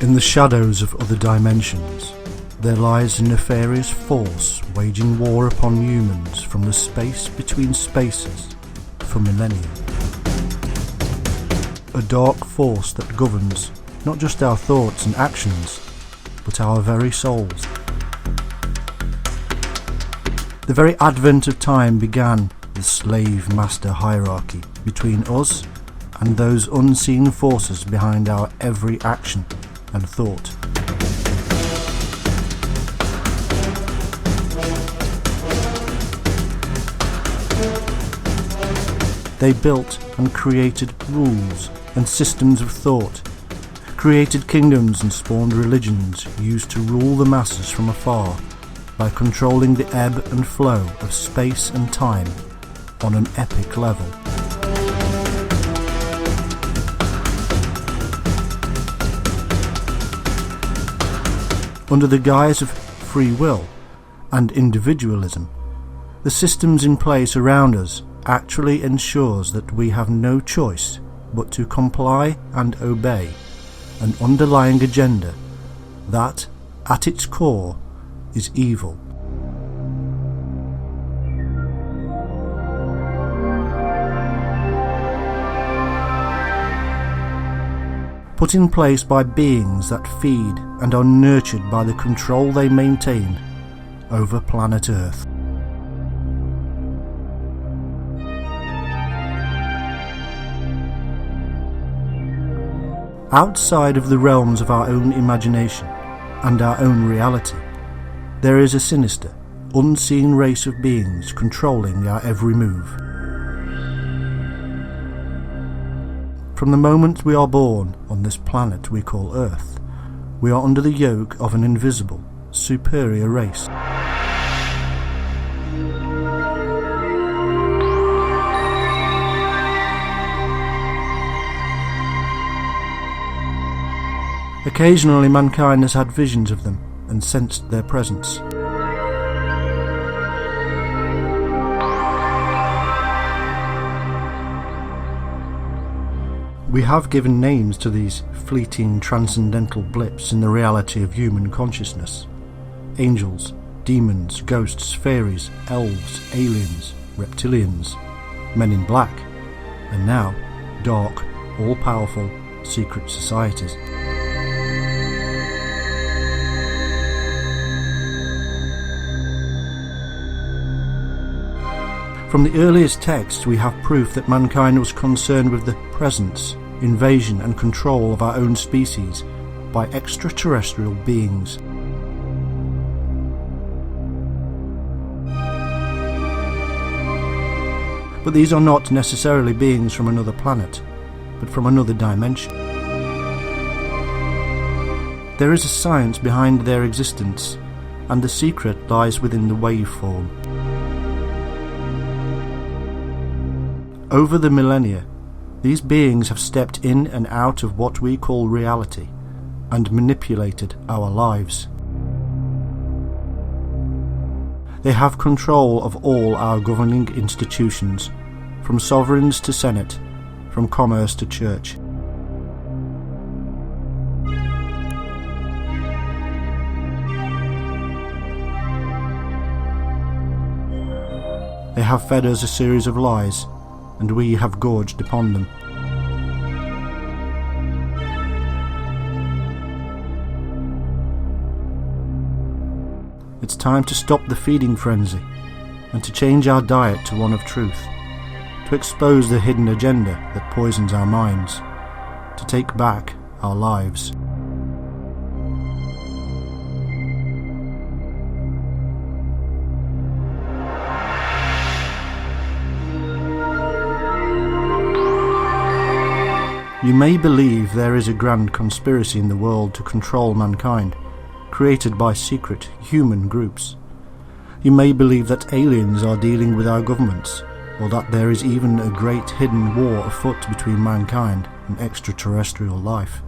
In the shadows of other dimensions, there lies a nefarious force waging war upon humans from the space between spaces for millennia. A dark force that governs not just our thoughts and actions, but our very souls. The very advent of time began the slave-master hierarchy between us and those unseen forces behind our every action and thought. They built and created rules and systems of thought, created kingdoms and spawned religions used to rule the masses from afar by controlling the ebb and flow of space and time on an epic level. Under the guise of free will and individualism, the systems in place around us actually ensures that we have no choice but to comply and obey an underlying agenda that, at its core, is evil. Put in place by beings that feed and are nurtured by the control they maintain over planet Earth. Outside of the realms of our own imagination and our own reality, there is a sinister, unseen race of beings controlling our every move. From the moment we are born on this planet we call Earth, we are under the yoke of an invisible, superior race. Occasionally mankind has had visions of them and sensed their presence. We have given names to these fleeting transcendental blips in the reality of human consciousness. Angels, demons, ghosts, fairies, elves, aliens, reptilians, men in black, and now dark, all-powerful secret societies. From the earliest texts we have proof that mankind was concerned with the presence, invasion and control of our own species by extraterrestrial beings. But these are not necessarily beings from another planet, but from another dimension. There is a science behind their existence, and the secret lies within the waveform. Over the millennia, these beings have stepped in and out of what we call reality and manipulated our lives. They have control of all our governing institutions, from sovereigns to senate, from commerce to church. They have fed us a series of lies, and we have gorged upon them. It's time to stop the feeding frenzy and to change our diet to one of truth, to expose the hidden agenda that poisons our minds, to take back our lives. You may believe there is a grand conspiracy in the world to control mankind, created by secret human groups. You may believe that aliens are dealing with our governments, or that there is even a great hidden war afoot between mankind and extraterrestrial life.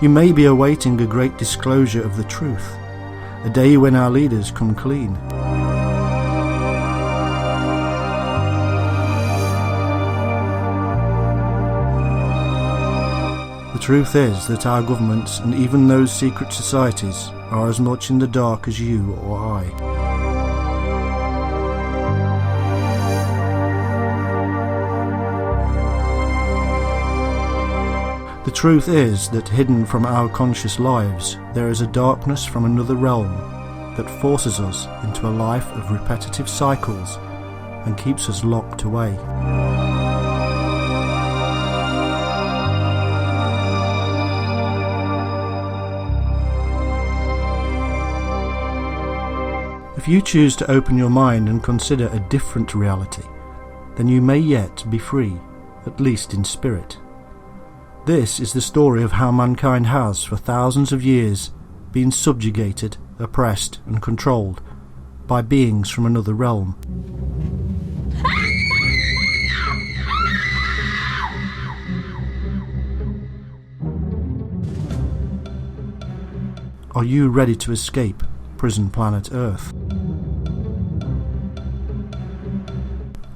You may be awaiting a great disclosure of the truth, a day when our leaders come clean. The truth is that our governments and even those secret societies are as much in the dark as you or I. The truth is that hidden from our conscious lives there is a darkness from another realm that forces us into a life of repetitive cycles and keeps us locked away. If you choose to open your mind and consider a different reality, then you may yet be free, at least in spirit. This is the story of how mankind has, for thousands of years, been subjugated, oppressed and controlled by beings from another realm. Are you ready to escape prison planet Earth?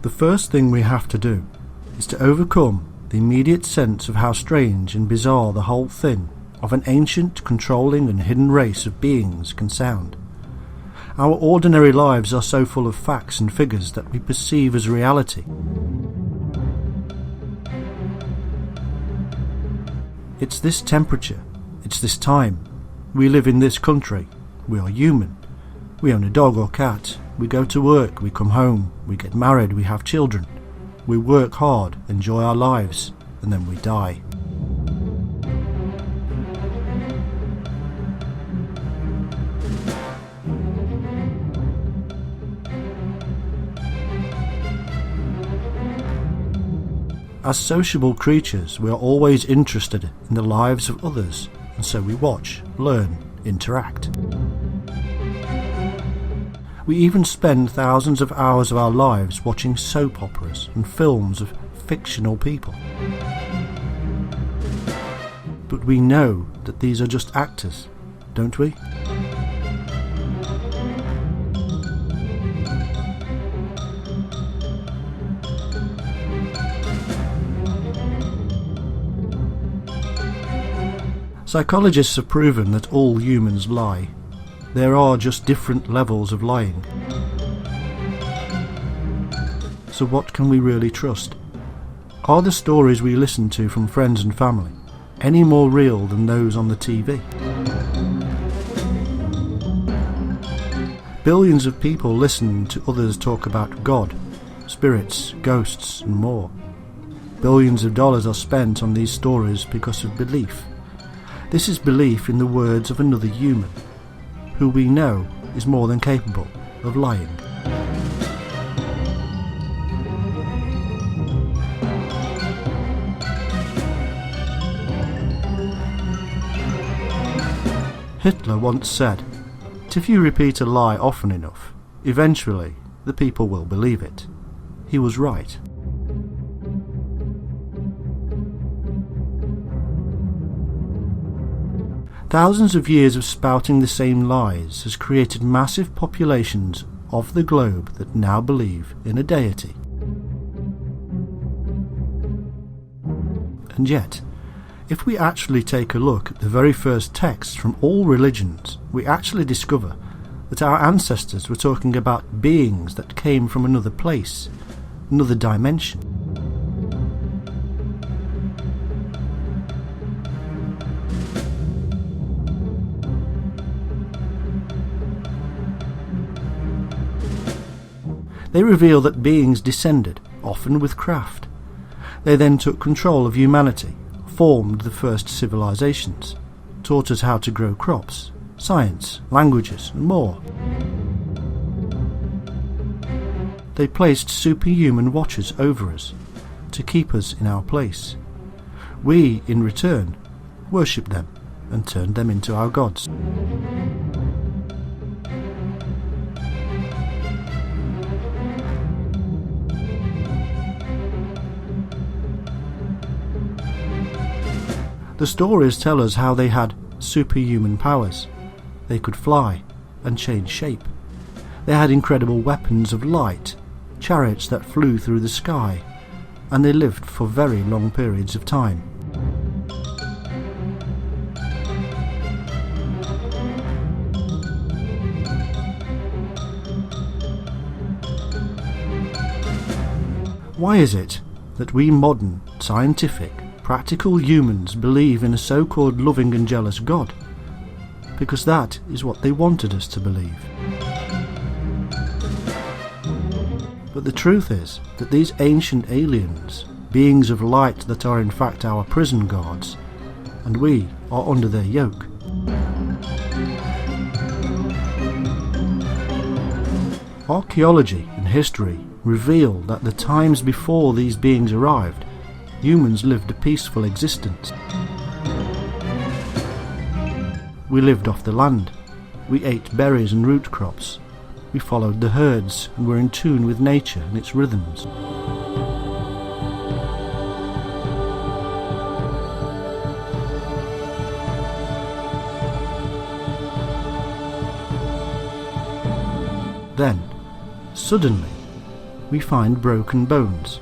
The first thing we have to do is to overcome the immediate sense of how strange and bizarre the whole thing of an ancient, controlling and hidden race of beings can sound. Our ordinary lives are so full of facts and figures that we perceive as reality. It's this temperature, it's this time. We live in this country, we are human. We own a dog or cat, we go to work, we come home, we get married, we have children. We work hard, enjoy our lives, and then we die. As sociable creatures, we are always interested in the lives of others, and so we watch, learn, interact. We even spend thousands of hours of our lives watching soap operas and films of fictional people. But we know that these are just actors, don't we? Psychologists have proven that all humans lie. There are just different levels of lying. So what can we really trust? Are the stories we listen to from friends and family any more real than those on the TV? Billions of people listen to others talk about God, spirits, ghosts and more. Billions of dollars are spent on these stories because of belief. This is belief in the words of another human, who we know is more than capable of lying. Hitler once said that if you repeat a lie often enough, eventually the people will believe it. He was right. Thousands of years of spouting the same lies has created massive populations of the globe that now believe in a deity. And yet, if we actually take a look at the very first texts from all religions, we actually discover that our ancestors were talking about beings that came from another place, another dimension. They reveal that beings descended, often with craft. They then took control of humanity, formed the first civilizations, taught us how to grow crops, science, languages, and more. They placed superhuman watchers over us to keep us in our place. We, in return, worshipped them and turned them into our gods. The stories tell us how they had superhuman powers. They could fly, and change shape. They had incredible weapons of light, chariots that flew through the sky, and they lived for very long periods of time. Why is it that we modern, scientific, practical humans believe in a so-called loving and jealous God? Because that is what they wanted us to believe. But the truth is that these ancient aliens, beings of light that are in fact our prison guards, and we are under their yoke. Archaeology and history reveal that the times before these beings arrived, humans lived a peaceful existence. We lived off the land, we ate berries and root crops, we followed the herds and were in tune with nature and its rhythms. Then, suddenly, we find broken bones,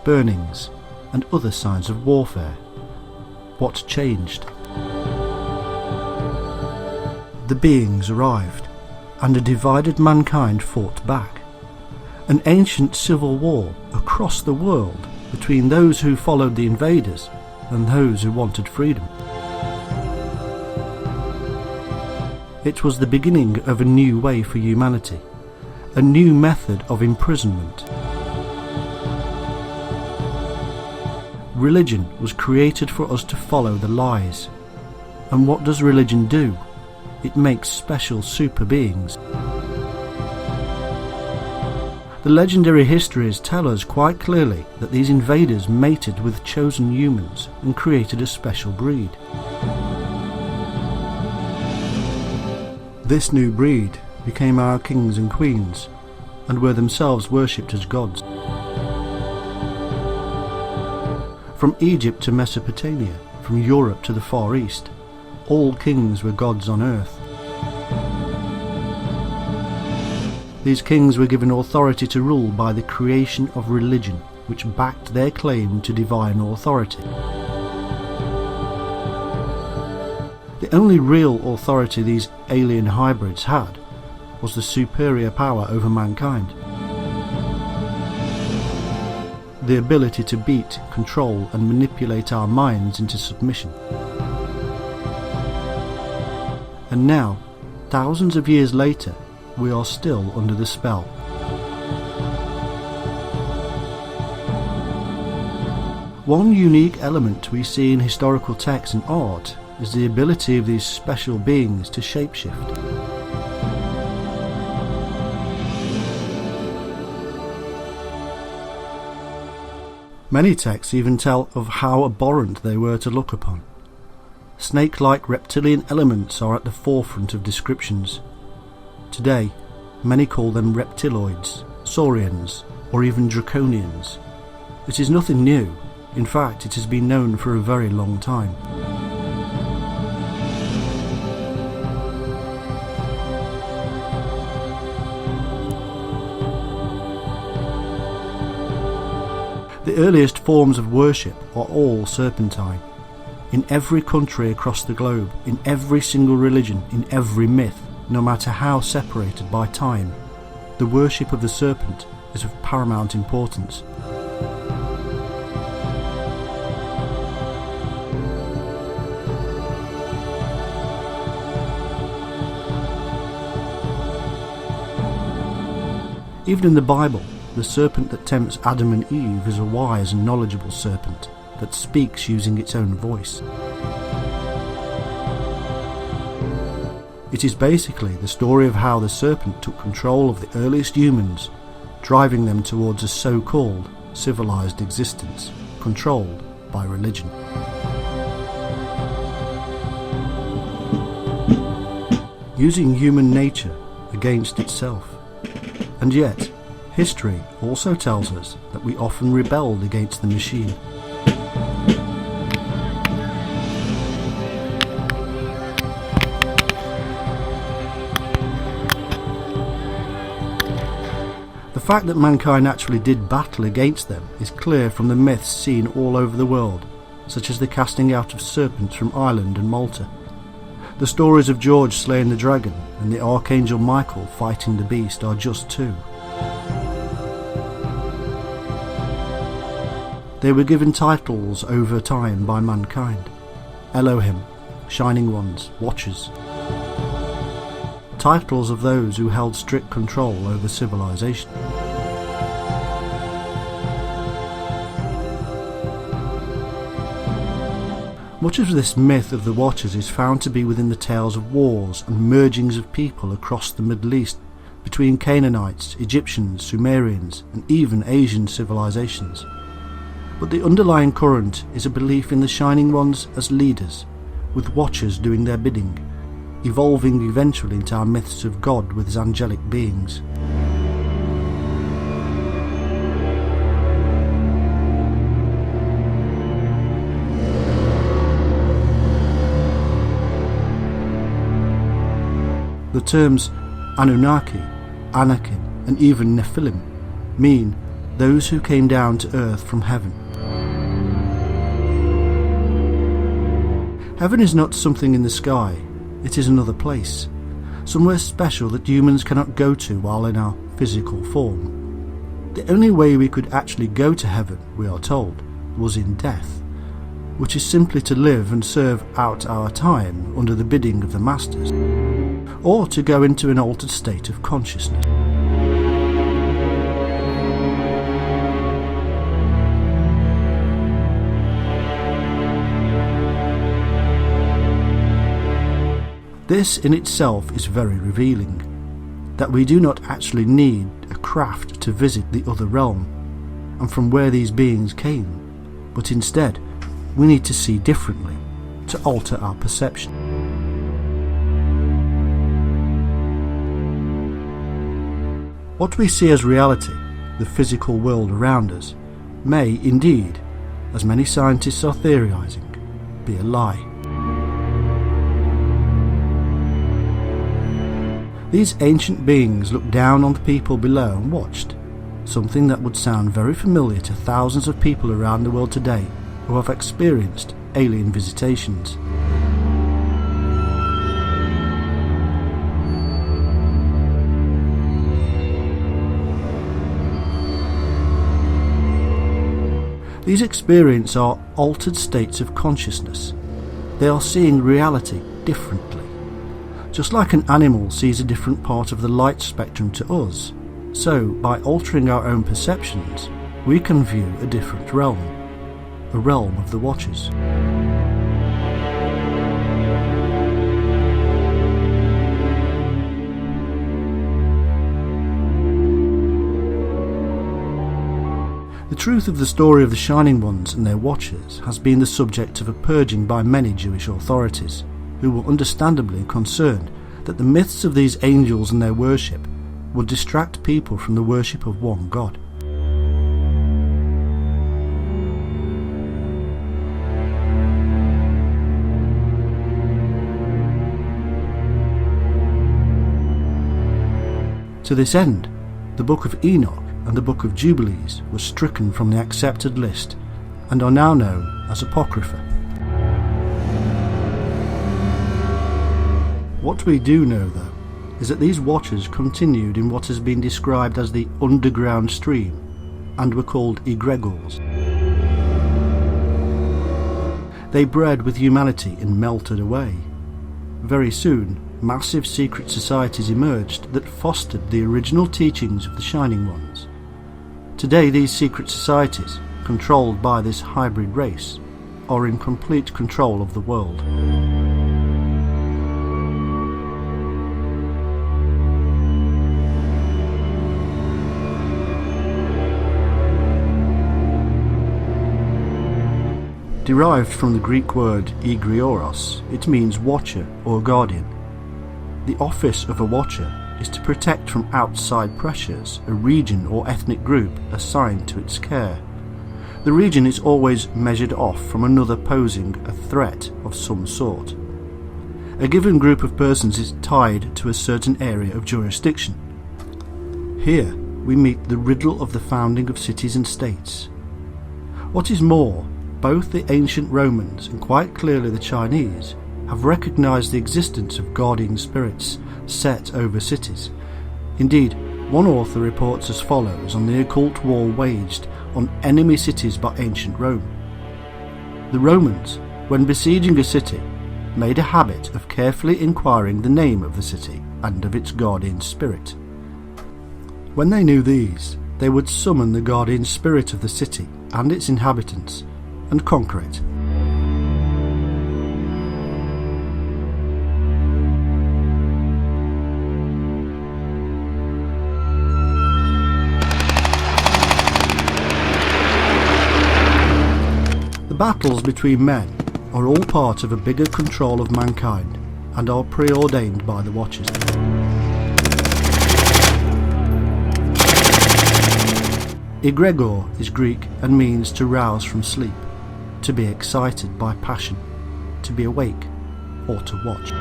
burnings, and other signs of warfare. What changed? The beings arrived, and a divided mankind fought back. An ancient civil war across the world between those who followed the invaders and those who wanted freedom. It was the beginning of a new way for humanity, a new method of imprisonment. Religion was created for us to follow the lies. And what does religion do? It makes special super beings. The legendary histories tell us quite clearly that these invaders mated with chosen humans and created a special breed. This new breed became our kings and queens, and were themselves worshipped as gods. From Egypt to Mesopotamia, from Europe to the Far East, all kings were gods on earth. These kings were given authority to rule by the creation of religion, which backed their claim to divine authority. The only real authority these alien hybrids had was the superior power over mankind. The ability to beat, control and manipulate our minds into submission. And now, thousands of years later, we are still under the spell. One unique element we see in historical texts and art is the ability of these special beings to shapeshift. Many texts even tell of how abhorrent they were to look upon. Snake-like reptilian elements are at the forefront of descriptions. Today, many call them reptiloids, saurians, or even draconians. It is nothing new. In fact, it has been known for a very long time. The earliest forms of worship are all serpentine. In every country across the globe, in every single religion, in every myth, no matter how separated by time, the worship of the serpent is of paramount importance. Even in the Bible, the serpent that tempts Adam and Eve is a wise and knowledgeable serpent that speaks using its own voice. It is basically the story of how the serpent took control of the earliest humans, driving them towards a so-called civilized existence, controlled by religion. Using human nature against itself. And yet, history also tells us that we often rebelled against the machine. fact that mankind actually did battle against them is clear from the myths seen all over the world, such as the casting out of serpents from Ireland and Malta. The stories of George slaying the dragon and the Archangel Michael fighting the beast are just two. They were given titles over time by mankind: Elohim, Shining Ones, Watchers. Titles of those who held strict control over civilization. Much of this myth of the Watchers is found to be within the tales of wars and mergings of people across the Middle East between Canaanites, Egyptians, Sumerians, and even Asian civilizations. But the underlying current is a belief in the Shining Ones as leaders, with Watchers doing their bidding, evolving eventually into our myths of God with his angelic beings. The terms Anunnaki, Anakim, and even Nephilim mean those who came down to earth from heaven. Heaven is not something in the sky, it is another place, somewhere special that humans cannot go to while in our physical form. The only way we could actually go to heaven, we are told, was in death, which is simply to live and serve out our time under the bidding of the masters, or to go into an altered state of consciousness. This in itself is very revealing, that we do not actually need a craft to visit the other realm, and from where these beings came, but instead we need to see differently, to alter our perception. What we see as reality, the physical world around us, may indeed, as many scientists are theorizing, be a lie. These ancient beings looked down on the people below and watched, something that would sound very familiar to thousands of people around the world today who have experienced alien visitations. These experiences are altered states of consciousness. They are seeing reality differently. Just like an animal sees a different part of the light spectrum to us, so by altering our own perceptions, we can view a different realm, a realm of the Watchers. The truth of the story of the Shining Ones and their Watchers has been the subject of a purging by many Jewish authorities, who were understandably concerned that the myths of these angels and their worship would distract people from the worship of one God. To this end, the Book of Enoch and the Book of Jubilees were stricken from the accepted list and are now known as Apocrypha. What we do know, though, is that these Watchers continued in what has been described as the underground stream and were called egregores. They bred with humanity and melted away. Very soon, massive secret societies emerged that fostered the original teachings of the Shining Ones. Today, these secret societies, controlled by this hybrid race, are in complete control of the world. Derived from the Greek word egrioros, it means watcher or guardian. The office of a watcher is to protect from outside pressures a region or ethnic group assigned to its care. The region is always measured off from another posing a threat of some sort. A given group of persons is tied to a certain area of jurisdiction. Here, we meet the riddle of the founding of cities and states. What is more, both the ancient Romans and quite clearly the Chinese have recognised the existence of guardian spirits set over cities. Indeed, one author reports as follows on the occult war waged on enemy cities by ancient Rome. The Romans, when besieging a city, made a habit of carefully inquiring the name of the city and of its guardian spirit. When they knew these, they would summon the guardian spirit of the city and its inhabitants and conquer it. The battles between men are all part of a bigger control of mankind and are preordained by the Watchers. Egregor is Greek and means to rouse from sleep, to be excited by passion, to be awake, or to watch.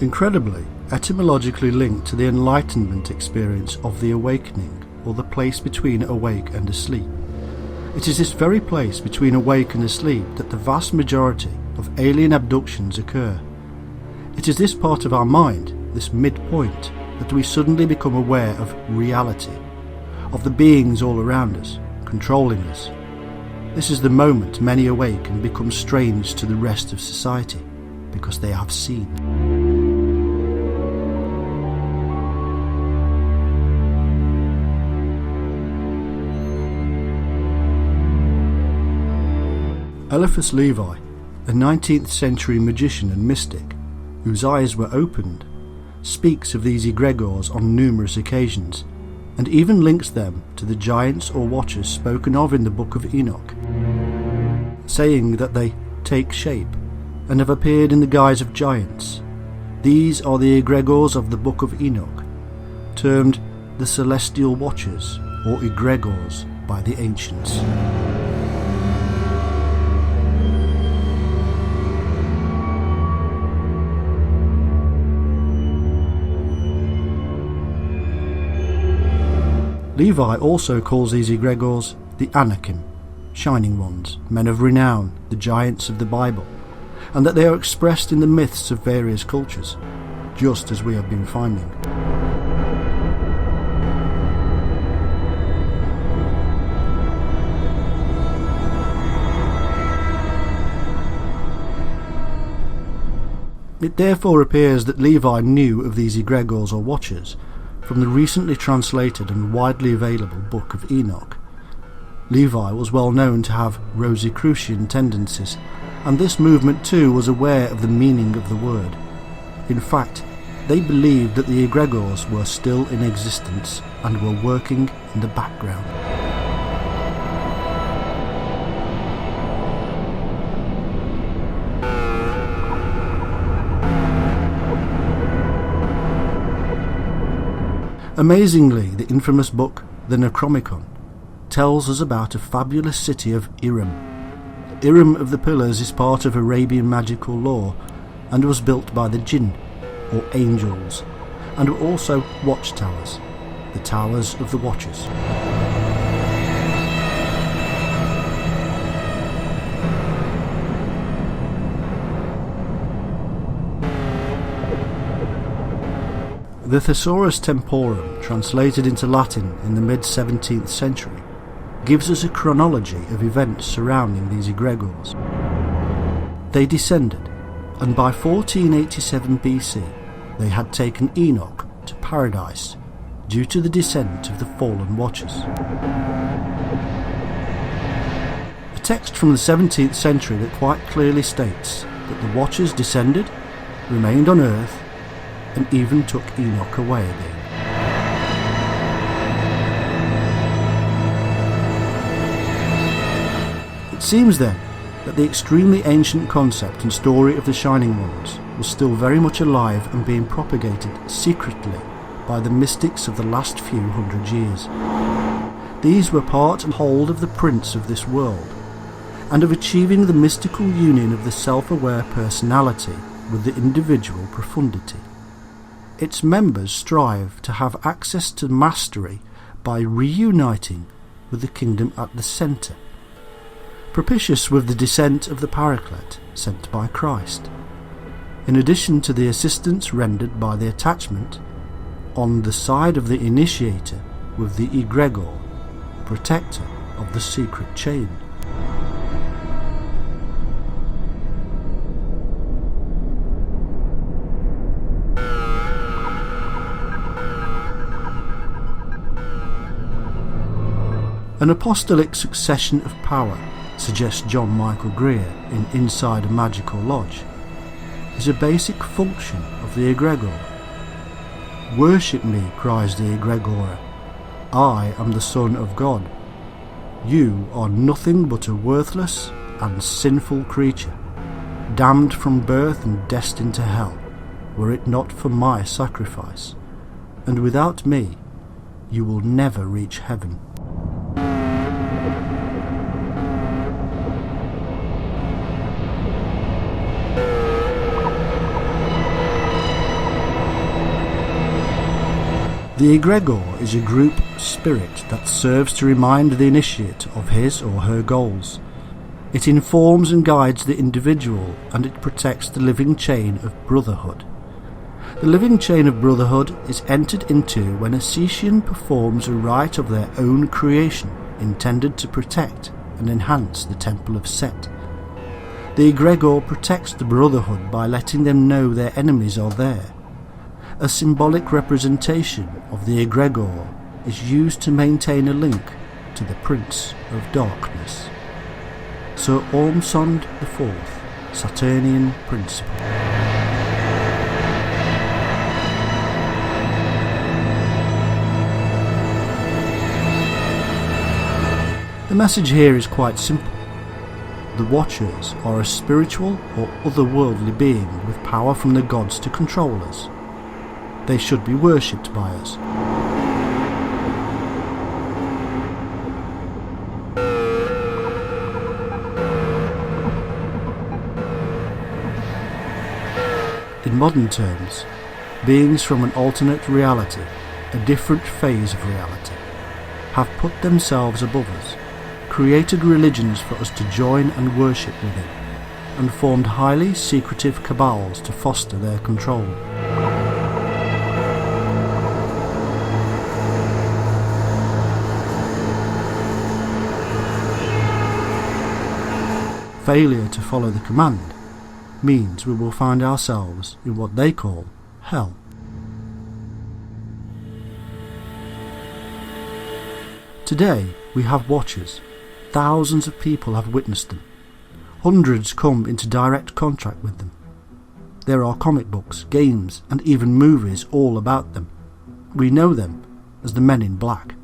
Incredibly, etymologically linked to the Enlightenment experience of the awakening, or the place between awake and asleep. It is this very place between awake and asleep that the vast majority of alien abductions occur. It is this part of our mind, this midpoint, that we suddenly become aware of reality, of the beings all around us, controlling us. This is the moment many awake and become strange to the rest of society, because they have seen. Eliphas Levi, a 19th century magician and mystic, whose eyes were opened, speaks of these egregores on numerous occasions, and even links them to the giants or watchers spoken of in the Book of Enoch, saying that they take shape and have appeared in the guise of giants. These are the egregores of the Book of Enoch, termed the celestial watchers or egregores by the ancients. Levi also calls these egregores the Anakim, shining ones, men of renown, the giants of the Bible, and that they are expressed in the myths of various cultures, just as we have been finding. It therefore appears that Levi knew of these egregores or watchers from the recently translated and widely available Book of Enoch. Levi was well known to have Rosicrucian tendencies, and this movement too was aware of the meaning of the word. In fact, they believed that the egregores were still in existence and were working in the background. Amazingly, the infamous book, the Necronomicon, tells us about a fabulous city of Irem. Irem of the Pillars is part of Arabian magical lore and was built by the Jinn, or angels, and were also watchtowers, the towers of the Watchers. The Thesaurus Temporum, translated into Latin in the mid-17th century, gives us a chronology of events surrounding these egregores. They descended, and by 1487 BC they had taken Enoch to paradise due to the descent of the fallen Watchers. A text from the 17th century that quite clearly states that the Watchers descended, remained on earth, and even took Enoch away again. It seems then that the extremely ancient concept and story of the Shining Ones was still very much alive and being propagated secretly by the mystics of the last few hundred years. These were part and whole of the prince of this world, and of achieving the mystical union of the self-aware personality with the individual profundity. its members strive to have access to mastery by reuniting with the kingdom at the centre, propitious with the descent of the Paraclete sent by Christ, in addition to the assistance rendered by the attachment on the side of the initiator with the egregor, protector of the secret chain. An apostolic succession of power, suggests John Michael Greer in Inside a Magical Lodge, is a basic function of the egregor. "Worship me," cries the egregora. "I am the Son of God. You are nothing but a worthless and sinful creature, damned from birth and destined to hell, were it not for my sacrifice. And without me, you will never reach heaven." The egregor is a group spirit that serves to remind the initiate of his or her goals. It informs and guides the individual, and it protects the living chain of brotherhood. The living chain of brotherhood is entered into when a Setian performs a rite of their own creation intended to protect and enhance the temple of Set. The egregor protects the brotherhood by letting them know their enemies are there. A symbolic representation of the egregor is used to maintain a link to the Prince of Darkness. Sir Ormsond IV, Saturnian Principle. The message here is quite simple. The Watchers are a spiritual or otherworldly being with power from the gods to control us. They should be worshipped by us. In modern terms, beings from an alternate reality, a different phase of reality, have put themselves above us, created religions for us to join and worship within, and formed highly secretive cabals to foster their control. Failure to follow the command means we will find ourselves in what they call hell. Today we have watchers. Thousands of people have witnessed them. Hundreds come into direct contact with them. There are comic books, games, and even movies all about them. We know them as the Men in Black.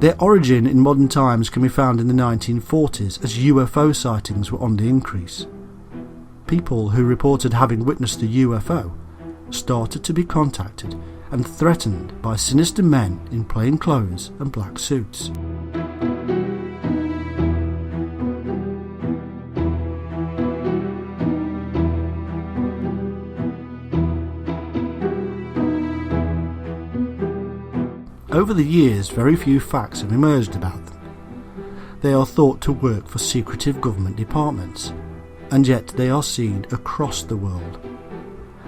Their origin in modern times can be found in the 1940s as UFO sightings were on the increase. People who reported having witnessed a UFO started to be contacted and threatened by sinister men in plain clothes and black suits. Over the years, very few facts have emerged about them. They are thought to work for secretive government departments, and yet they are seen across the world.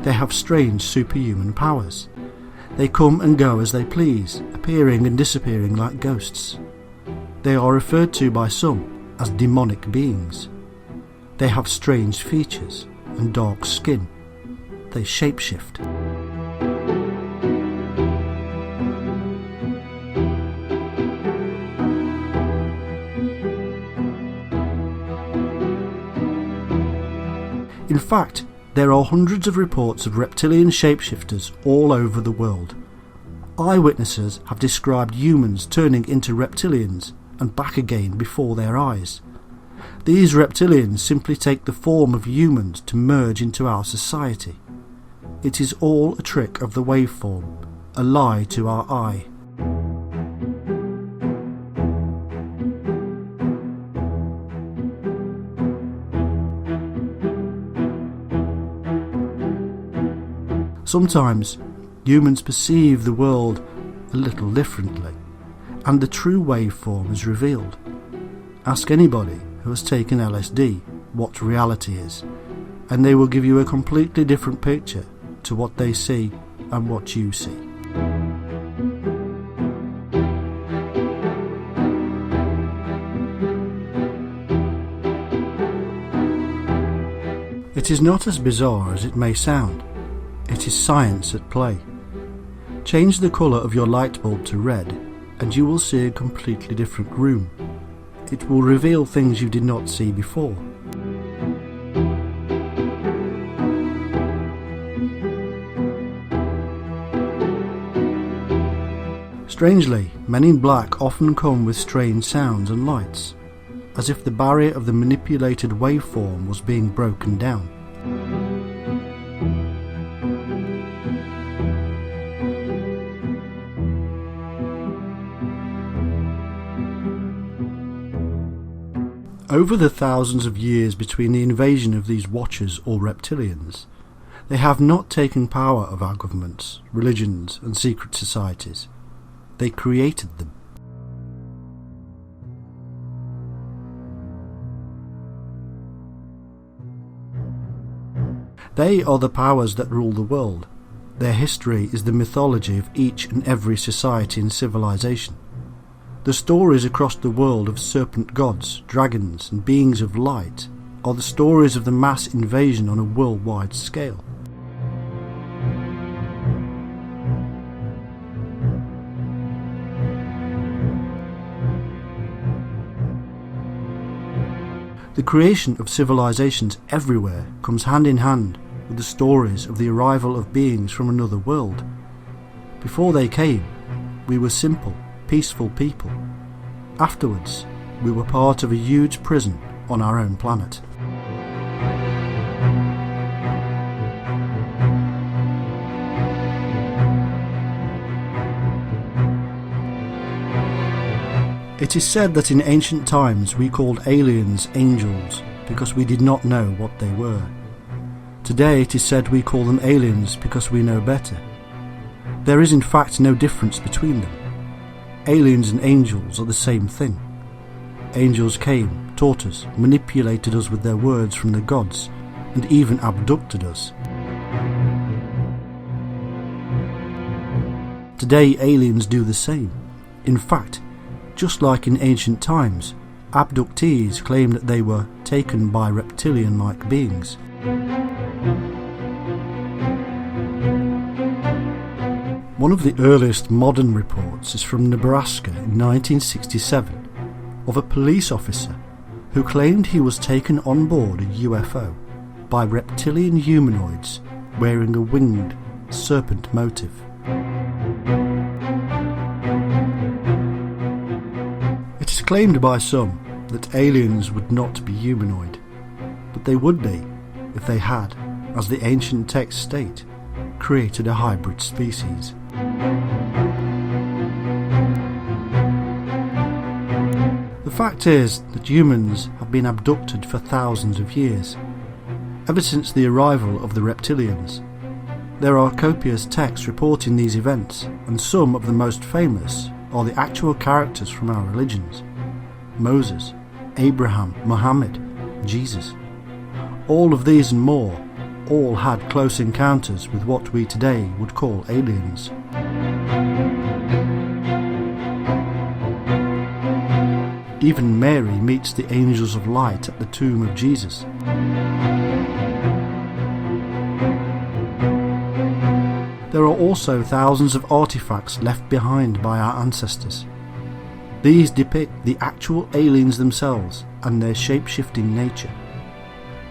They have strange superhuman powers. They come and go as they please, appearing and disappearing like ghosts. They are referred to by some as demonic beings. They have strange features and dark skin. They shapeshift. In fact, there are hundreds of reports of reptilian shapeshifters all over the world. Eyewitnesses have described humans turning into reptilians and back again before their eyes. These reptilians simply take the form of humans to merge into our society. It is all a trick of the waveform, a lie to our eye. Sometimes humans perceive the world a little differently, and the true waveform is revealed. Ask anybody who has taken LSD what reality is, and they will give you a completely different picture to what they see and what you see. It is not as bizarre as it may sound. It is science at play. Change the colour of your light bulb to red and you will see a completely different room. It will reveal things you did not see before. Strangely, men in black often come with strange sounds and lights, as if the barrier of the manipulated waveform was being broken down. Over the thousands of years between the invasion of these watchers or reptilians, they have not taken power of our governments, religions and secret societies. They created them. They are the powers that rule the world. Their history is the mythology of each and every society and civilization. The stories across the world of serpent gods, dragons and beings of light are the stories of the mass invasion on a worldwide scale. The creation of civilizations everywhere comes hand in hand with the stories of the arrival of beings from another world. Before they came, we were simple, peaceful people. Afterwards, we were part of a huge prison on our own planet. It is said that in ancient times we called aliens angels because we did not know what they were. Today it is said we call them aliens because we know better. There is in fact no difference between them. Aliens and angels are the same thing. Angels came, taught us, manipulated us with their words from the gods, and even abducted us. Today aliens do the same. In fact, just like in ancient times, abductees claim that they were taken by reptilian-like beings. One of the earliest modern reports is from Nebraska in 1967 of a police officer who claimed he was taken on board a UFO by reptilian humanoids wearing a winged serpent motif. It is claimed by some that aliens would not be humanoid, but they would be if they had, as the ancient texts state, created a hybrid species. The fact is that humans have been abducted for thousands of years, ever since the arrival of the reptilians. There are copious texts reporting these events, and some of the most famous are the actual characters from our religions: Moses, Abraham, Muhammad, Jesus. All of these and more all had close encounters with what we today would call aliens. Even Mary meets the angels of light at the tomb of Jesus. There are also thousands of artifacts left behind by our ancestors. These depict the actual aliens themselves and their shape-shifting nature.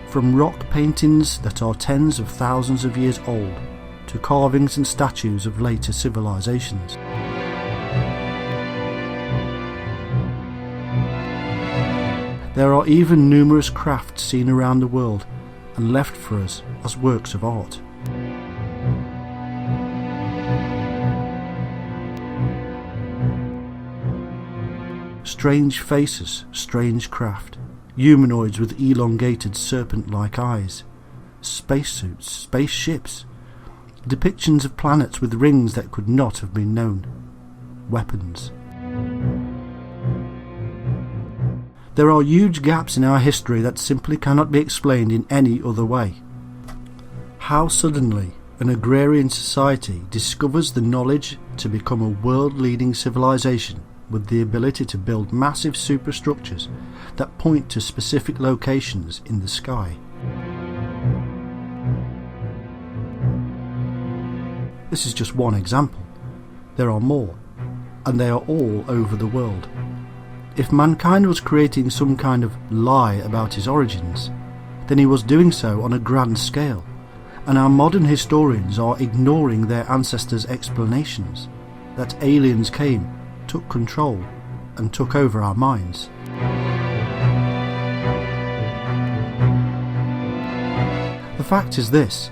From rock paintings that are tens of thousands of years old to carvings and statues of later civilizations. There are even numerous crafts seen around the world and left for us as works of art. Strange faces, strange craft, humanoids with elongated serpent-like eyes, spacesuits, spaceships, depictions of planets with rings that could not have been known, weapons. There are huge gaps in our history that simply cannot be explained in any other way. How suddenly an agrarian society discovers the knowledge to become a world-leading civilization with the ability to build massive superstructures that point to specific locations in the sky. This is just one example. There are more, and they are all over the world. If mankind was creating some kind of lie about his origins, then he was doing so on a grand scale, and our modern historians are ignoring their ancestors' explanations that aliens came, took control, and took over our minds. The fact is this: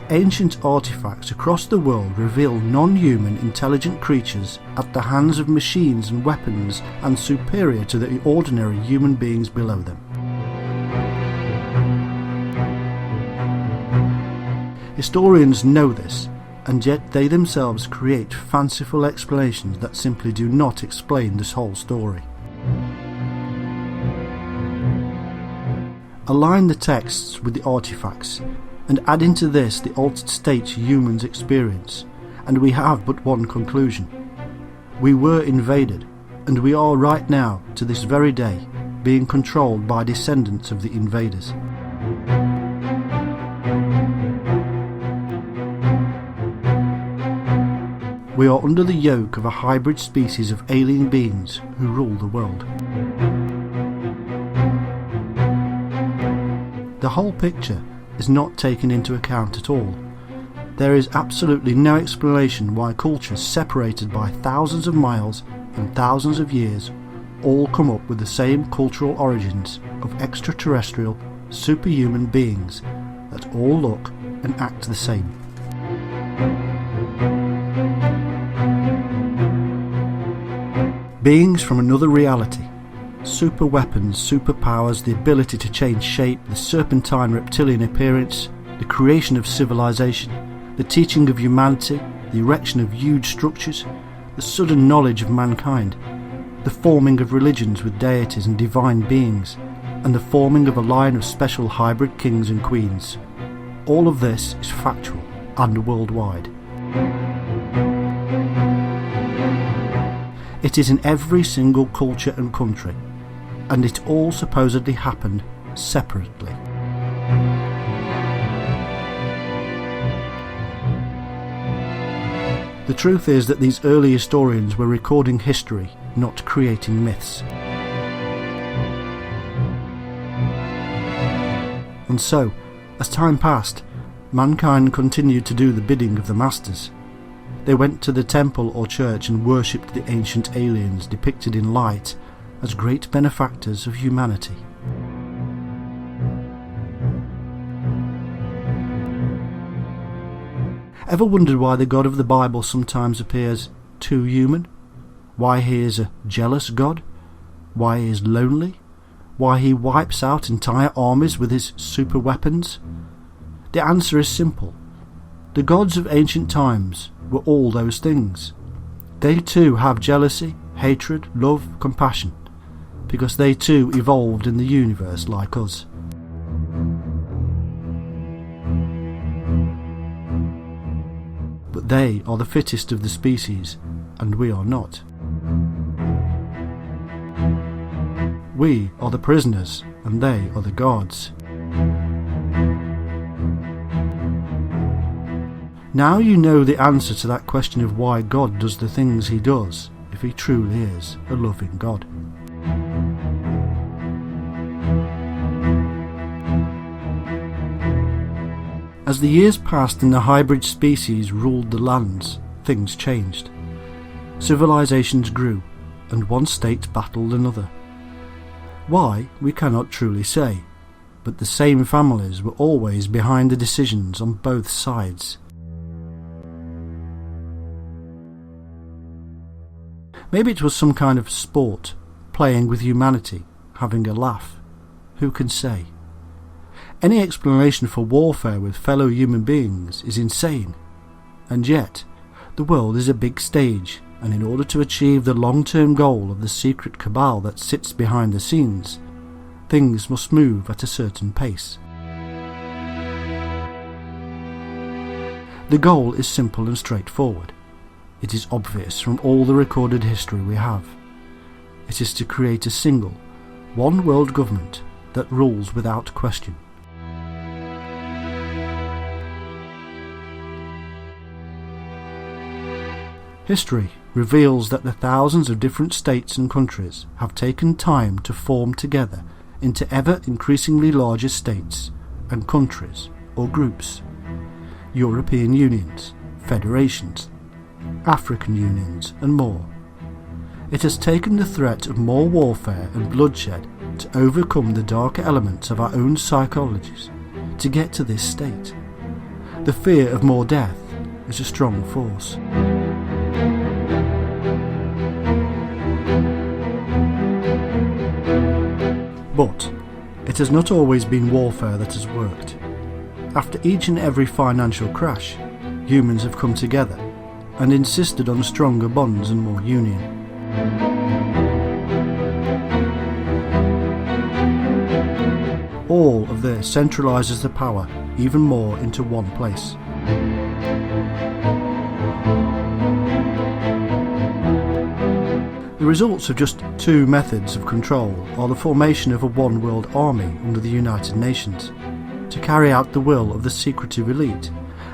ancient artifacts across the world reveal non-human intelligent creatures at the hands of machines and weapons and superior to the ordinary human beings below them. Historians know this, and yet they themselves create fanciful explanations that simply do not explain this whole story. Align the texts with the artifacts, and add into this the altered states humans experience, and we have but one conclusion. We were invaded, and we are right now, to this very day, being controlled by descendants of the invaders. We are under the yoke of a hybrid species of alien beings who rule the world. The whole picture is not taken into account at all. There is absolutely no explanation why cultures separated by thousands of miles and thousands of years all come up with the same cultural origins of extraterrestrial, superhuman beings that all look and act the same. Beings from another reality. Super weapons, superpowers, the ability to change shape, the serpentine reptilian appearance, the creation of civilization, the teaching of humanity, the erection of huge structures, the sudden knowledge of mankind, the forming of religions with deities and divine beings, and the forming of a line of special hybrid kings and queens. All of this is factual and worldwide. It is in every single culture and country, and it all supposedly happened separately. The truth is that these early historians were recording history, not creating myths. And so, as time passed, mankind continued to do the bidding of the masters. They went to the temple or church and worshipped the ancient aliens depicted in light as great benefactors of humanity. Ever wondered why the God of the Bible sometimes appears too human? Why he is a jealous God? Why he is lonely? Why he wipes out entire armies with his super weapons? The answer is simple. The gods of ancient times were all those things. They too have jealousy, hatred, love, compassion, because they too evolved in the universe like us. But they are the fittest of the species, and we are not. We are the prisoners, and they are the guards. Now you know the answer to that question of why God does the things he does, if he truly is a loving God. As the years passed and the hybrid species ruled the lands, things changed. Civilizations grew, and one state battled another. Why, we cannot truly say, but the same families were always behind the decisions on both sides. Maybe it was some kind of sport, playing with humanity, having a laugh. Who can say? Any explanation for warfare with fellow human beings is insane, And yet, the world is a big stage, and in order to achieve the long-term goal of the secret cabal that sits behind the scenes, things must move at a certain pace. The goal is simple and straightforward. It is obvious from all the recorded history we have. It is to create a single, one world government that rules without question. History reveals that the thousands of different states and countries have taken time to form together into ever increasingly larger states and countries or groups. European unions, federations, African unions and more. It has taken the threat of more warfare and bloodshed to overcome the darker elements of our own psychologies to get to this state. The fear of more death is a strong force. But it has not always been warfare that has worked. After each and every financial crash, humans have come together and insisted on stronger bonds and more union. All of this centralises the power even more into one place. The results of just two methods of control are the formation of a one-world army under the United Nations to carry out the will of the secretive elite,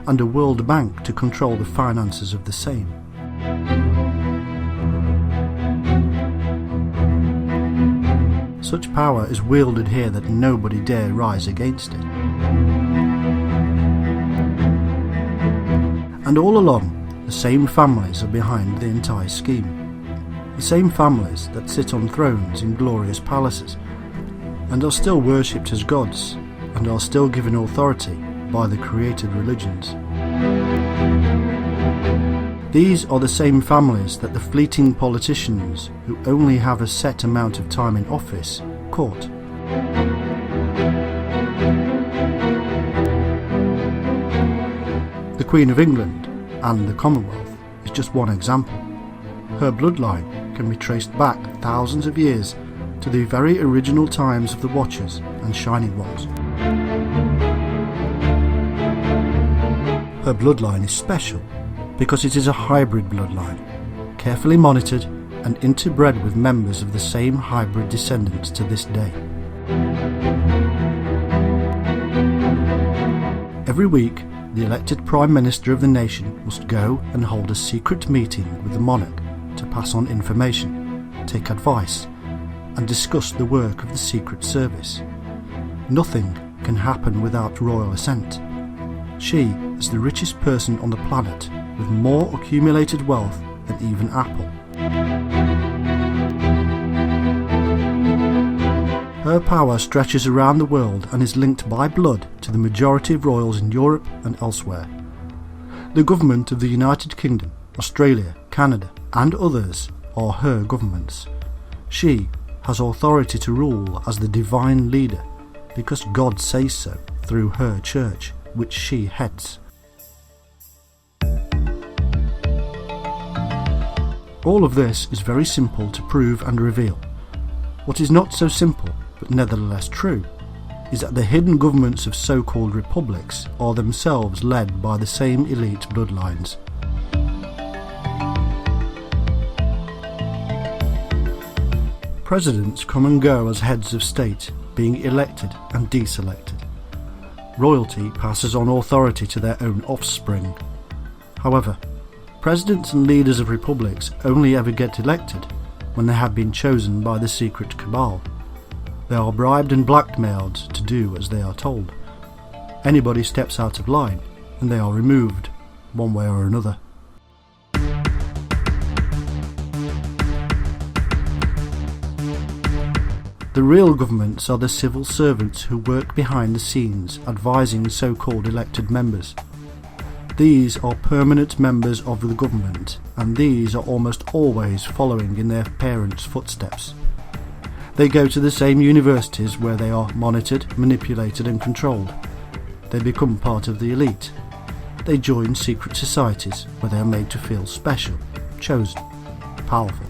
and a World Bank to control the finances of the same. Such power is wielded here that nobody dare rise against it. And all along, the same families are behind the entire scheme. The same families that sit on thrones in glorious palaces, and are still worshipped as gods, and are still given authority by the created religions. These are the same families that the fleeting politicians, who only have a set amount of time in office, court. The Queen of England and the Commonwealth is just one example. Her bloodline can be traced back thousands of years to the very original times of the Watchers and Shining Ones. Her bloodline is special because it is a hybrid bloodline, carefully monitored and interbred with members of the same hybrid descendants to this day. Every week, the elected Prime Minister of the nation must go and hold a secret meeting with the monarch to pass on information, take advice, and discuss the work of the Secret Service. Nothing can happen without royal assent. She is the richest person on the planet, with more accumulated wealth than even Apple. Her power stretches around the world and is linked by blood to the majority of royals in Europe and elsewhere. The government of the United Kingdom, Australia, Canada, and others are her governments. She has authority to rule as the divine leader because God says so through her church, which she heads. All of this is very simple to prove and reveal. What is not so simple, but nevertheless true, is that the hidden governments of so-called republics are themselves led by the same elite bloodlines. Presidents come and go as heads of state, being elected and deselected. Royalty passes on authority to their own offspring. However, presidents and leaders of republics only ever get elected when they have been chosen by the secret cabal. They are bribed and blackmailed to do as they are told. Anybody steps out of line and they are removed, one way or another. The real governments are the civil servants who work behind the scenes advising so-called elected members. These are permanent members of the government, and these are almost always following in their parents' footsteps. They go to the same universities where they are monitored, manipulated and controlled. They become part of the elite. They join secret societies where they are made to feel special, chosen, powerful,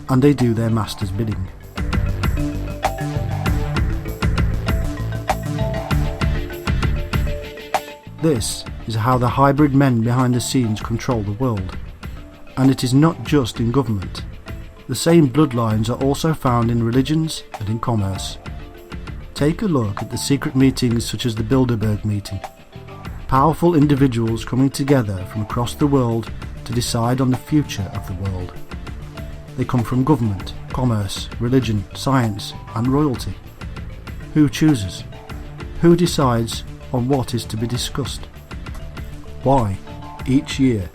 and they do their master's bidding. This is how the hybrid men behind the scenes control the world, and it is not just in government. The same bloodlines are also found in religions and in commerce. Take a look at the secret meetings such as the Bilderberg meeting. Powerful individuals coming together from across the world to decide on the future of the world. They come from government, commerce, religion, science and royalty. Who chooses? Who decides on what is to be discussed? Why, each year,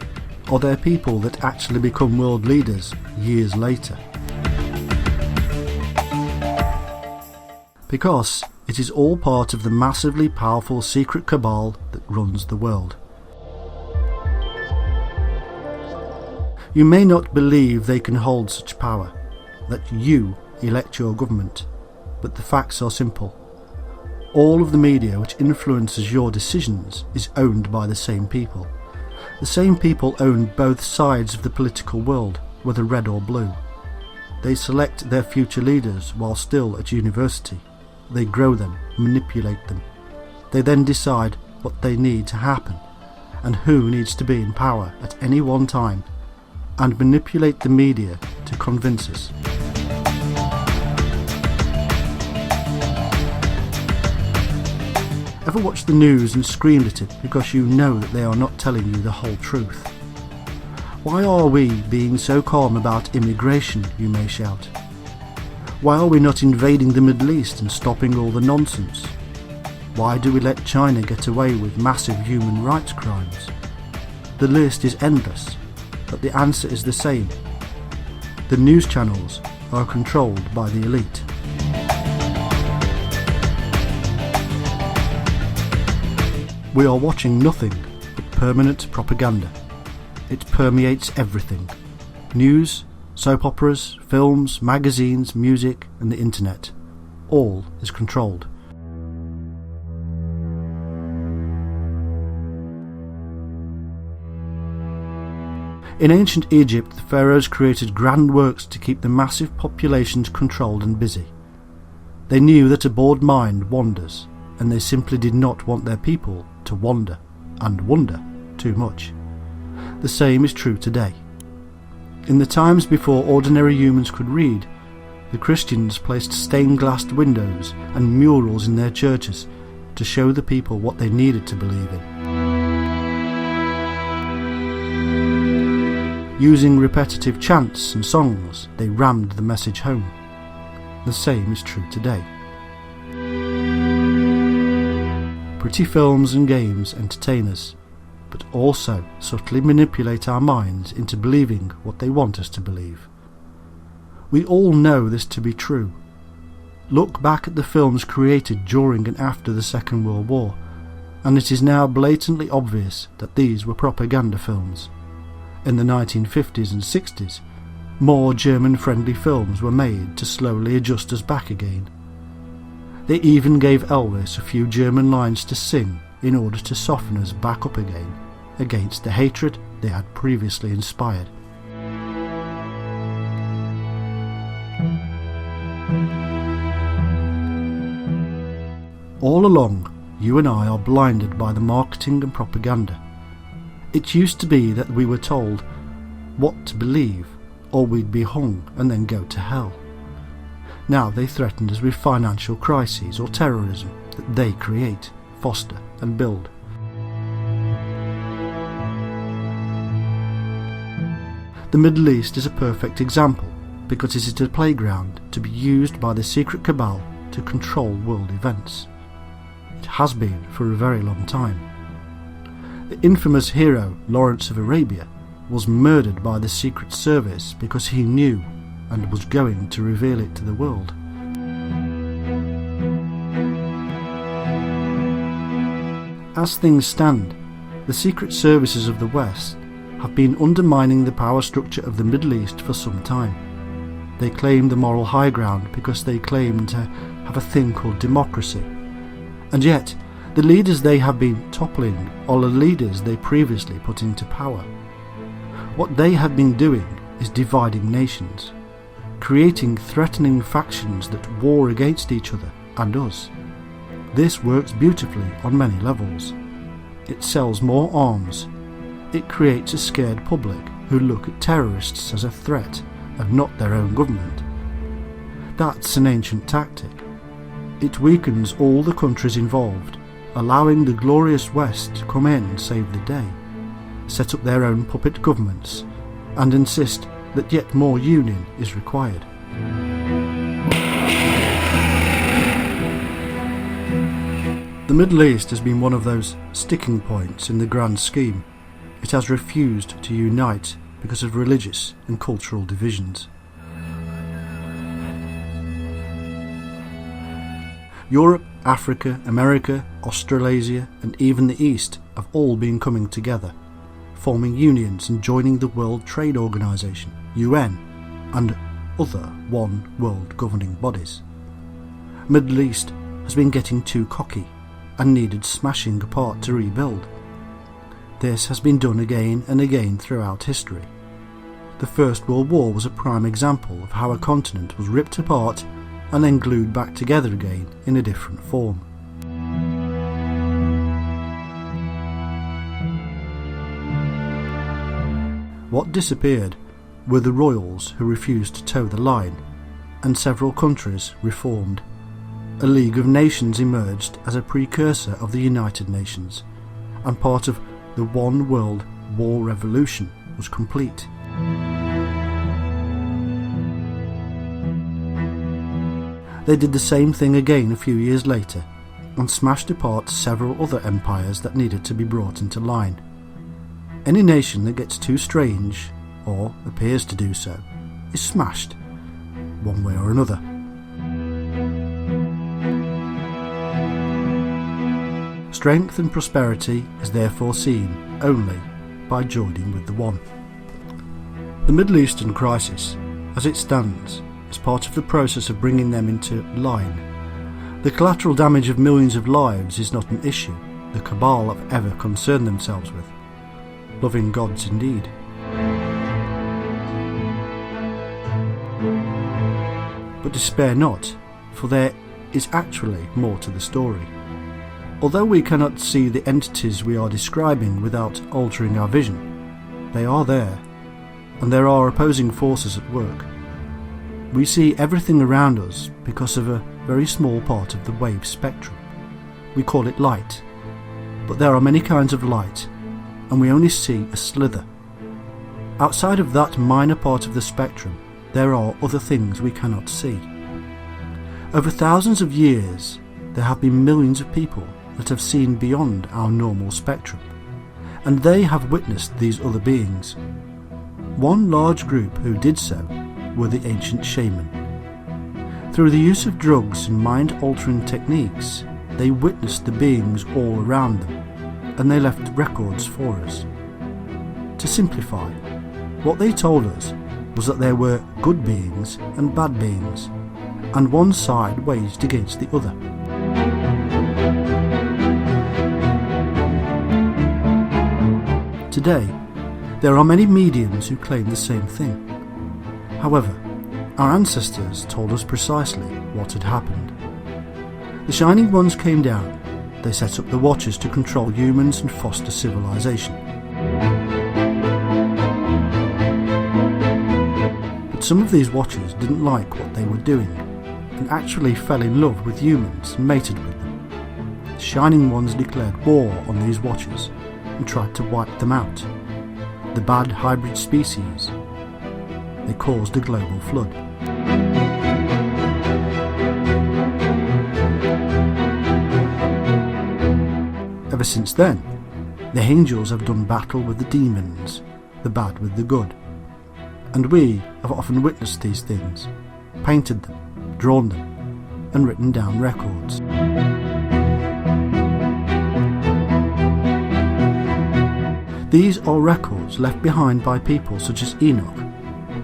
are there people that actually become world leaders years later? Because it is all part of the massively powerful secret cabal that runs the world. You may not believe they can hold such power, that you elect your government, but the facts are simple. All of the media which influences your decisions is owned by the same people. The same people own both sides of the political world, whether red or blue. They select their future leaders while still at university. They grow them, manipulate them. They then decide what they need to happen and who needs to be in power at any one time, and manipulate the media to convince us. Ever watched the news and screamed at it because you know that they are not telling you the whole truth? Why are we being so calm about immigration, you may shout? Why are we not invading the Middle East and stopping all the nonsense? Why do we let China get away with massive human rights crimes? The list is endless, but the answer is the same. The news channels are controlled by the elite. We are watching nothing but permanent propaganda. It permeates everything. News, soap operas, films, magazines, music and the internet. All is controlled. In ancient Egypt, the pharaohs created grand works to keep the massive populations controlled and busy. They knew that a bored mind wanders, and they simply did not want their people to wander and wonder too much. The same is true today. In the times before ordinary humans could read, the Christians placed stained glass windows and murals in their churches to show the people what they needed to believe in. Using repetitive chants and songs, they rammed the message home. The same is true today. Pretty films and games entertain us, but also subtly manipulate our minds into believing what they want us to believe. We all know this to be true. Look back at the films created during and after the Second World War, and it is now blatantly obvious that these were propaganda films. In the 1950s and 60s, more German-friendly films were made to slowly adjust us back again. They even gave Elvis a few German lines to sing in order to soften us back up again, against the hatred they had previously inspired. All along, you and I are blinded by the marketing and propaganda. It used to be that we were told what to believe, or we'd be hung and then go to hell. Now they threaten us with financial crises or terrorism that they create, foster and build. The Middle East is a perfect example because it is a playground to be used by the secret cabal to control world events. It has been for a very long time. The infamous hero Lawrence of Arabia was murdered by the Secret Service because he knew and was going to reveal it to the world. As things stand, the secret services of the West have been undermining the power structure of the Middle East for some time. They claim the moral high ground because they claim to have a thing called democracy. And yet, The leaders they have been toppling are the leaders they previously put into power. What they have been doing is dividing nations, creating threatening factions that war against each other and us. This works beautifully on many levels. It sells more arms. It creates a scared public who look at terrorists as a threat and not their own government. That's an ancient tactic. It weakens all the countries involved, allowing the glorious West to come in and save the day, set up their own puppet governments, and insist that yet more union is required. The Middle East has been one of those sticking points in the grand scheme. It has refused to unite because of religious and cultural divisions. Europe, Africa, America, Australasia, and even the East have all been coming together, forming unions and joining the World Trade Organization, UN, and other one world governing bodies. Middle East has been getting too cocky and needed smashing apart to rebuild. This has been done again and again throughout history. The First World War was a prime example of how a continent was ripped apart and then glued back together again in a different form. What disappeared were the royals who refused to toe the line, and several countries reformed. A League of Nations emerged as a precursor of the United Nations, and part of the One World War Revolution was complete. They did the same thing again a few years later, and smashed apart several other empires that needed to be brought into line. Any nation that gets too strange, or appears to do so, is smashed, one way or another. Strength and prosperity is therefore seen only by joining with the one. The Middle Eastern crisis, as it stands, is part of the process of bringing them into line. The collateral damage of millions of lives is not an issue the cabal have ever concerned themselves with. Loving gods indeed. But despair not, for there is actually more to the story. Although we cannot see the entities we are describing without altering our vision, they are there, and there are opposing forces at work. We see everything around us because of a very small part of the wave spectrum. We call it light, but there are many kinds of light, and we only see a slither. Outside of that minor part of the spectrum, there are other things we cannot see. Over thousands of years, there have been millions of people that have seen beyond our normal spectrum, and they have witnessed these other beings. One large group who did so were the ancient shaman. Through the use of drugs and mind-altering techniques, they witnessed the beings all around them, and they left records for us. To simplify, what they told us was that there were good beings and bad beings, and one side waged against the other. Today, there are many mediums who claim the same thing. However, our ancestors told us precisely what had happened. The Shining Ones came down. They set up the Watchers to control humans and foster civilization. But some of these Watchers didn't like what they were doing, and actually fell in love with humans and mated with them. The Shining Ones declared war on these Watchers and tried to wipe them out. The bad hybrid species. They caused a global flood. Ever since then, the angels have done battle with the demons, the bad with the good. And we have often witnessed these things, painted them, drawn them, and written down records. These are records left behind by people such as Enoch,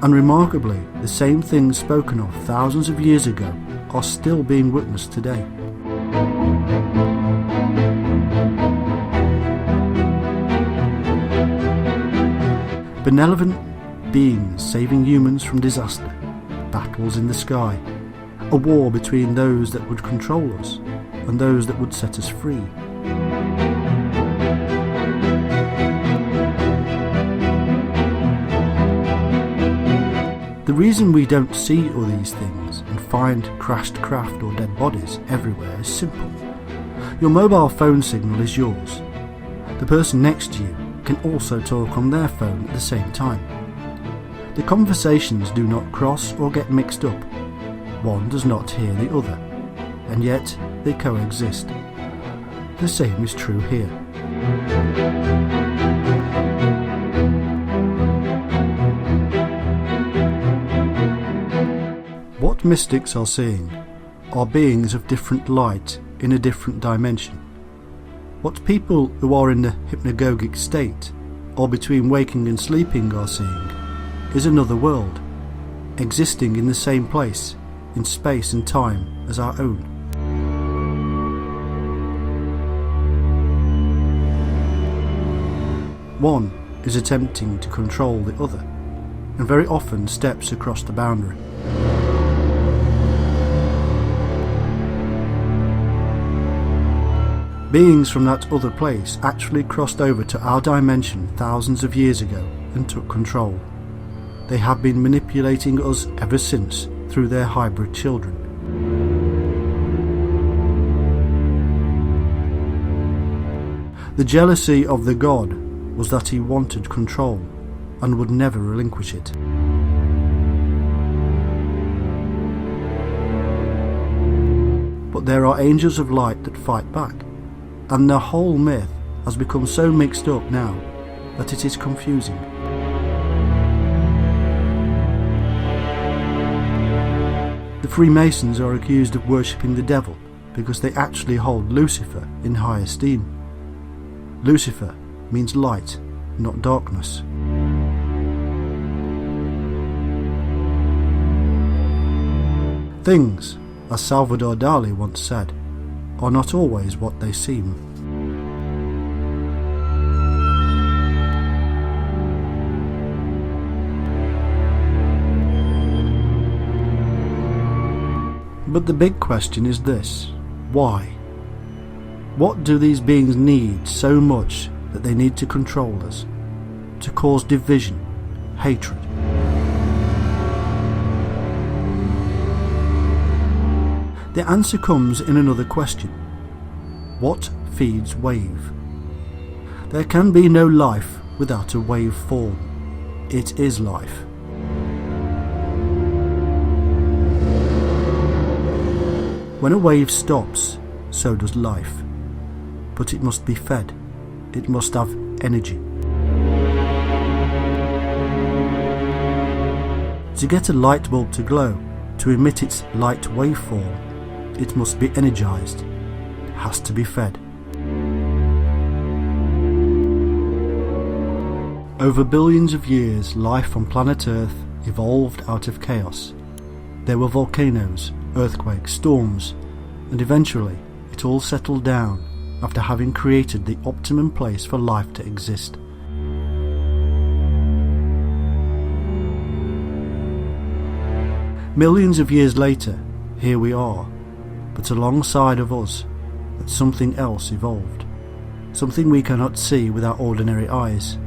and remarkably, the same things spoken of thousands of years ago are still being witnessed today. Benevolent beings saving humans from disaster, battles in the sky, a war between those that would control us and those that would set us free. The reason we don't see all these things and find crashed craft or dead bodies everywhere is simple. Your mobile phone signal is yours. The person next to you can also talk on their phone at the same time. The conversations do not cross or get mixed up. One does not hear the other, and yet they coexist. The same is true here. What mystics are seeing are beings of different light in a different dimension. What people who are in the hypnagogic state, or between waking and sleeping, are seeing is another world, existing in the same place, in space and time as our own. One is attempting to control the other, and very often steps across the boundary. Beings from that other place actually crossed over to our dimension thousands of years ago and took control. They have been manipulating us ever since through their hybrid children. The jealousy of the god was that he wanted control and would never relinquish it. But there are angels of light that fight back, and the whole myth has become so mixed up now that it is confusing. The Freemasons are accused of worshipping the devil because they actually hold Lucifer in high esteem. Lucifer means light, not darkness. Things, as Salvador Dali once said, are not always what they seem. But the big question is this: why? What do these beings need so much that they need to control us, to cause division, hatred? The answer comes in another question. What feeds wave? There can be no life without a wave form. It is life. When a wave stops, so does life. But it must be fed. It must have energy. To get a light bulb to glow, to emit its light waveform, it must be energized. It has to be fed. Over billions of years, life on planet Earth evolved out of chaos. There were volcanoes, earthquakes, storms, and eventually it all settled down after having created the optimum place for life to exist. Millions of years later, here we are, but alongside of us, that something else evolved, something we cannot see with our ordinary eyes.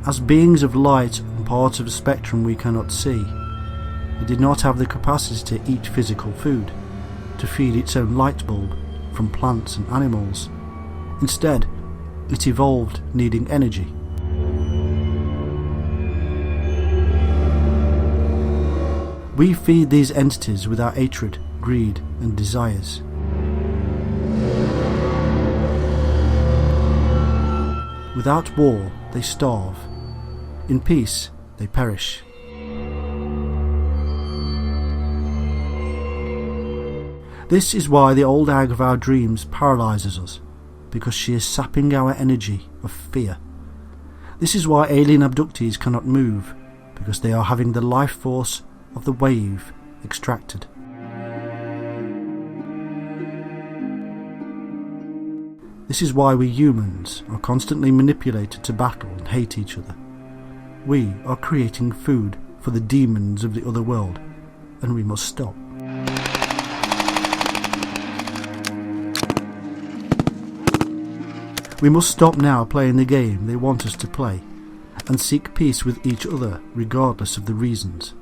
As beings of light and parts of a spectrum we cannot see, it did not have the capacity to eat physical food, to feed its own light bulb from plants and animals. Instead, it evolved needing energy. We feed these entities with our hatred, greed, and desires. Without war, they starve. In peace, they perish. This is why the old hag of our dreams paralyzes us, because she is sapping our energy of fear. This is why alien abductees cannot move, because they are having the life force of the wave extracted. This is why we humans are constantly manipulated to battle and hate each other. we are creating food for the demons of the other world, and we must stop. We must stop now playing the game they want us to play, and seek peace with each other regardless of the reasons.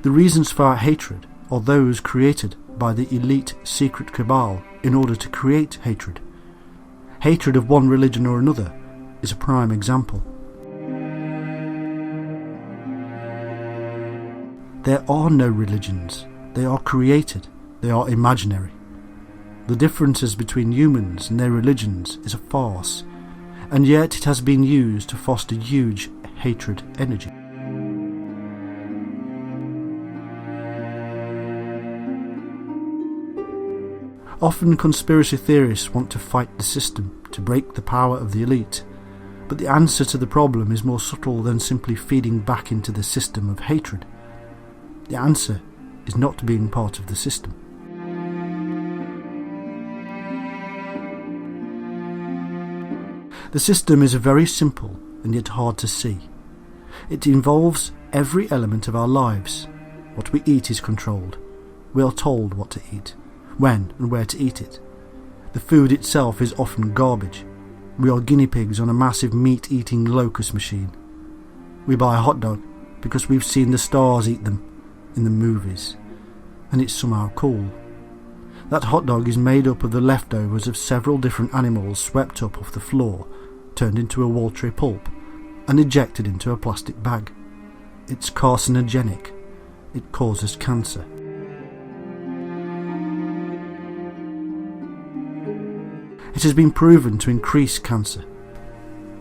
The reasons for our hatred are those created by the elite secret cabal in order to create hatred. Hatred of one religion or another is a prime example. There are no religions. They are created. They are imaginary. The differences between humans and their religions is a farce, and yet it has been used to foster huge hatred energy. Often conspiracy theorists want to fight the system, to break the power of the elite, but the answer to the problem is more subtle than simply feeding back into the system of hatred. The answer is not being part of the system. The system is very simple and yet hard to see. It involves every element of our lives. What we eat is controlled. We are told what to eat, when and where to eat it. The food itself is often garbage. We are guinea pigs on a massive meat-eating locust machine. We buy a hot dog because we've seen the stars eat them in the movies, and it's somehow cool. That hot dog is made up of the leftovers of several different animals swept up off the floor, turned into a watery pulp, and ejected into a plastic bag. It's carcinogenic. It causes cancer. It has been proven to increase cancer.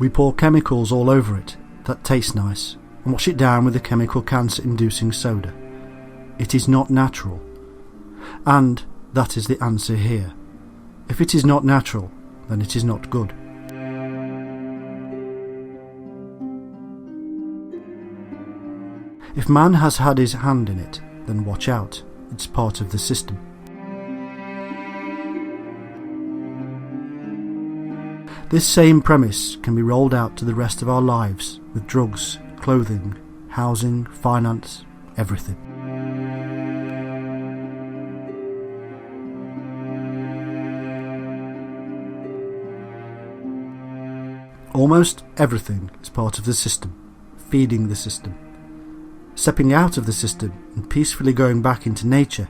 We pour chemicals all over it that taste nice and wash it down with a chemical cancer-inducing soda. It is not natural. And that is the answer here. If it is not natural, then it is not good. If man has had his hand in it, then watch out. It's part of the system. This same premise can be rolled out to the rest of our lives with drugs, clothing, housing, finance, everything. Almost everything is part of the system, feeding the system. Stepping out of the system and peacefully going back into nature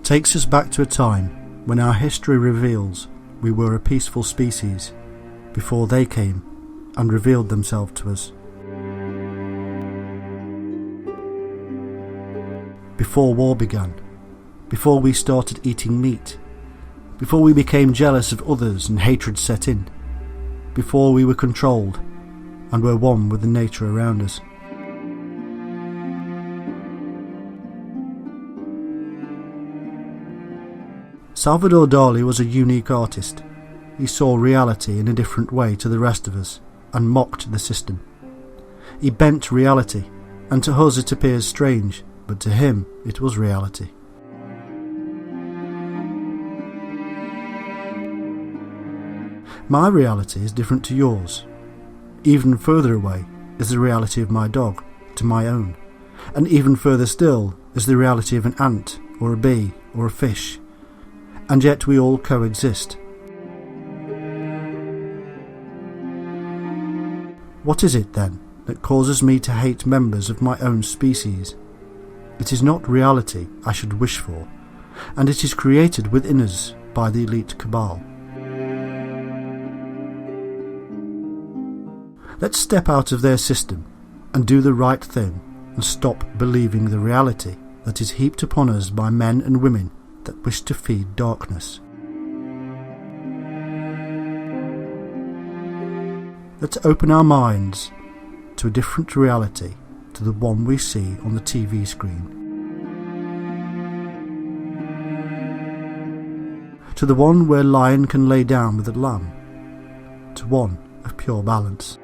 takes us back to a time when our history reveals we were a peaceful species before they came and revealed themselves to us. Before war began, before we started eating meat, before we became jealous of others and hatred set in, before we were controlled and were one with the nature around us. Salvador Dali was a unique artist. He saw reality in a different way to the rest of us and mocked the system. He bent reality, and to us it appears strange, but to him it was reality. My reality is different to yours. Even further away is the reality of my dog to my own, and even further still is the reality of an ant or a bee or a fish. And yet we all coexist. What is it then that causes me to hate members of my own species? It is not reality I should wish for, and it is created within us by the elite cabal. Let's step out of their system and do the right thing and stop believing the reality that is heaped upon us by men and women that wish to feed darkness. Let's open our minds to a different reality to the one we see on the TV screen. To the one where lion can lay down with a lamb. To one of pure balance.